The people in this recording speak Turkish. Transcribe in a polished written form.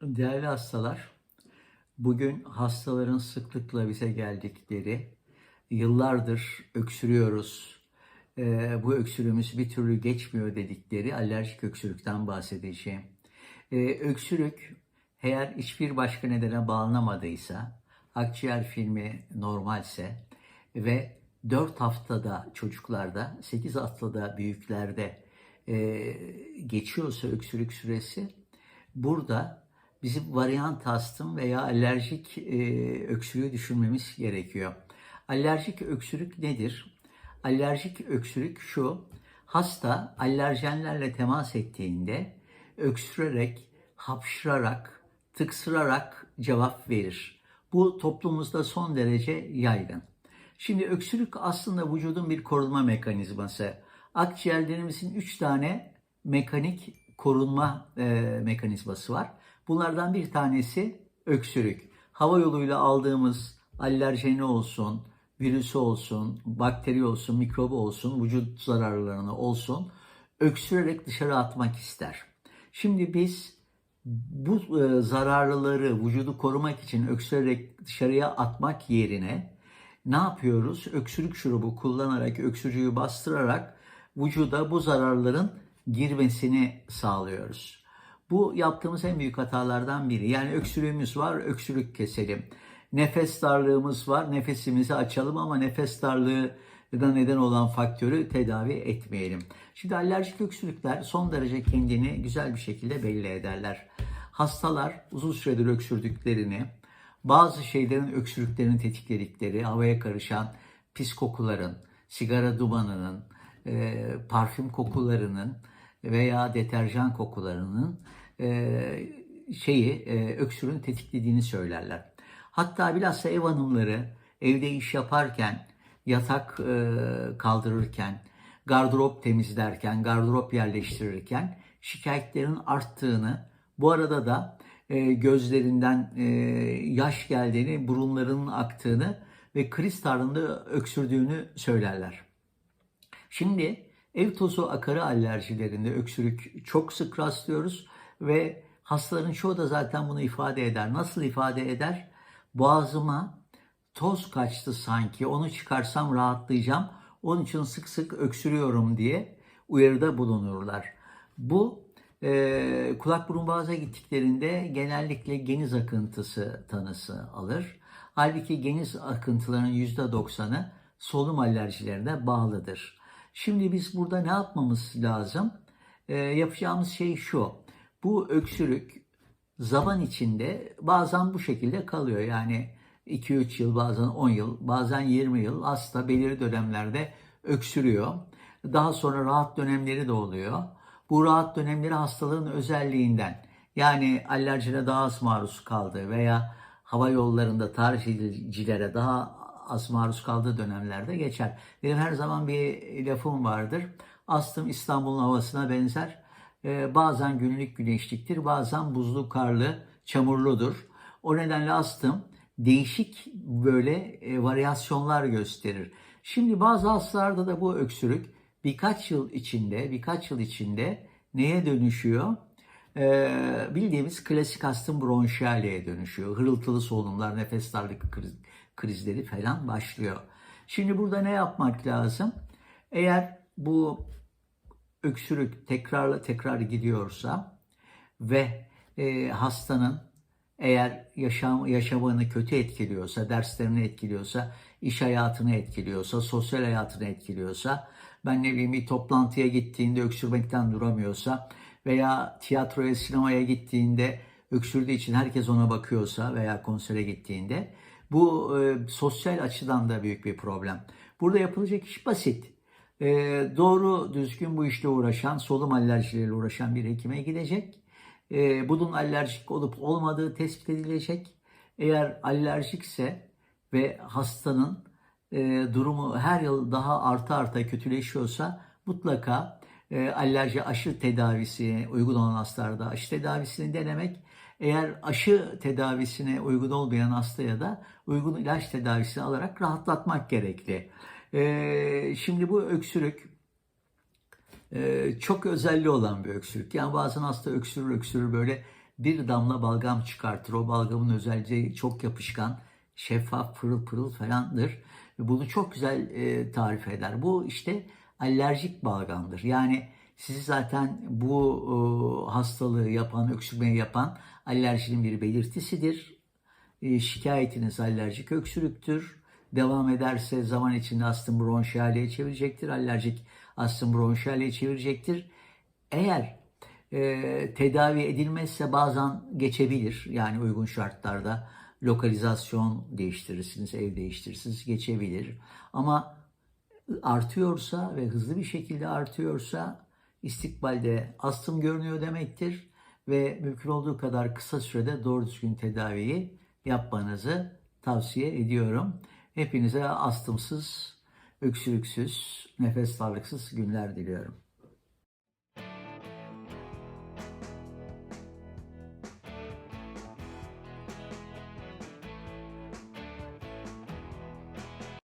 Değerli hastalar, bugün hastaların sıklıkla bize geldikleri, yıllardır öksürüyoruz, bu öksürüğümüz bir türlü geçmiyor dedikleri alerjik öksürükten bahsedeceğim. Öksürük eğer hiçbir başka nedene bağlanamadıysa, akciğer filmi normalse ve 4 haftada çocuklarda, 8 haftada büyüklerde geçiyorsa öksürük süresi, burada bizim varyant astım veya alerjik öksürüğü düşünmemiz gerekiyor. Alerjik öksürük nedir? Alerjik öksürük şu: hasta alerjenlerle temas ettiğinde öksürerek, hapşırarak, tıksırarak cevap verir. Bu toplumumuzda son derece yaygın. Şimdi öksürük aslında vücudun bir korunma mekanizması. Akciğerlerimizin 3 tane mekanik korunma mekanizması var. Bunlardan bir tanesi öksürük. Hava yoluyla aldığımız alerjeni olsun, virüsü olsun, bakteri olsun, mikrobu olsun, vücut zararlarını olsun öksürerek dışarı atmak ister. Şimdi biz bu zararlıları vücudu korumak için öksürerek dışarıya atmak yerine ne yapıyoruz? Öksürük şurubu kullanarak, öksürüğü bastırarak vücuda bu zararların girmesini sağlıyoruz. Bu yaptığımız en büyük hatalardan biri. Yani öksürüğümüz var, öksürük keselim. Nefes darlığımız var, nefesimizi açalım ama nefes darlığına neden olan faktörü tedavi etmeyelim. Şimdi alerjik öksürükler son derece kendini güzel bir şekilde belli ederler. Hastalar uzun süredir öksürdüklerini, bazı şeylerin öksürüklerini tetikledikleri, havaya karışan pis kokuların, sigara dumanının, parfüm kokularının veya deterjan kokularının öksürüğün tetiklediğini söylerler. Hatta bilhassa ev hanımları evde iş yaparken, yatak kaldırırken, gardırop temizlerken, gardırop yerleştirirken şikayetlerin arttığını, bu arada da gözlerinden yaş geldiğini, burunlarının aktığını ve kriz tarzında öksürdüğünü söylerler. Şimdi ev tozu akarı alerjilerinde öksürük çok sık rastlıyoruz ve hastaların çoğu da zaten bunu ifade eder. Nasıl ifade eder? Boğazıma toz kaçtı sanki, onu çıkarsam rahatlayacağım, onun için sık sık öksürüyorum diye uyarıda bulunurlar. Bu kulak burun boğaza gittiklerinde genellikle geniz akıntısı tanısı alır. Halbuki geniz akıntılarının %90'ı solunum alerjilerine bağlıdır. Şimdi biz burada ne yapmamız lazım? Yapacağımız şey şu: bu öksürük zaman içinde bazen bu şekilde kalıyor. Yani 2-3 yıl, bazen 10 yıl, bazen 20 yıl hasta belirli dönemlerde öksürüyor. Daha sonra rahat dönemleri de oluyor. Bu rahat dönemleri hastalığın özelliğinden, yani alerjine daha az maruz kaldığı veya hava yollarında taşıyıcılara daha az maruz kaldığı dönemlerde geçer. Benim her zaman bir lafım vardır: astım İstanbul'un havasına benzer. Bazen günlük güneşliktir, bazen buzlu, karlı, çamurludur. O nedenle astım değişik böyle varyasyonlar gösterir. Şimdi bazı hastalarda da bu öksürük birkaç yıl içinde neye dönüşüyor? Bildiğimiz klasik astım bronşiyaleye dönüşüyor. Hırıltılı solunumlar, nefes darlık krizleri falan başlıyor. Şimdi burada ne yapmak lazım? Eğer bu öksürük tekrarla tekrar gidiyorsa ve hastanın eğer yaşamını kötü etkiliyorsa, derslerini etkiliyorsa, iş hayatını etkiliyorsa, sosyal hayatını etkiliyorsa, ben ne bileyim bir toplantıya gittiğinde öksürmekten duramıyorsa veya tiyatroya, sinemaya gittiğinde öksürdüğü için herkes ona bakıyorsa veya konsere gittiğinde, bu sosyal açıdan da büyük bir problem. Burada yapılacak iş basit. Doğru düzgün bu işle uğraşan, solunum alerjileriyle uğraşan bir hekime gidecek. Bunun alerjik olup olmadığı tespit edilecek. Eğer alerjikse ve hastanın durumu her yıl daha arta kötüleşiyorsa, mutlaka alerji aşı tedavisi uygun olan hastalarda aşı tedavisini denemek. Eğer aşı tedavisine uygun olmayan hastaya da uygun ilaç tedavisini alarak rahatlatmak gerekli. Şimdi bu öksürük çok özelliği olan bir öksürük. Yani bazen hasta öksürür böyle bir damla balgam çıkartır. O balgamın özelliği çok yapışkan, şeffaf, pırıl pırıl falandır. Bunu çok güzel tarif eder. Bu işte alerjik balgamdır. Yani sizi zaten bu hastalığı yapan, öksürmeyi yapan alerjinin bir belirtisidir. Şikayetiniz alerjik öksürüktür. Devam ederse zaman içinde astım bronşiyaliye çevirecektir. Alerjik astım bronşiyaliye çevirecektir. Eğer tedavi edilmezse bazen geçebilir. Yani uygun şartlarda lokalizasyon değiştirirsiniz, ev değiştirirsiniz, geçebilir. Ama artıyorsa ve hızlı bir şekilde artıyorsa istikbalde astım görünüyor demektir ve mümkün olduğu kadar kısa sürede doğru düzgün tedaviyi yapmanızı tavsiye ediyorum. Hepinize astımsız, öksürüksüz, nefes darlıksız günler diliyorum.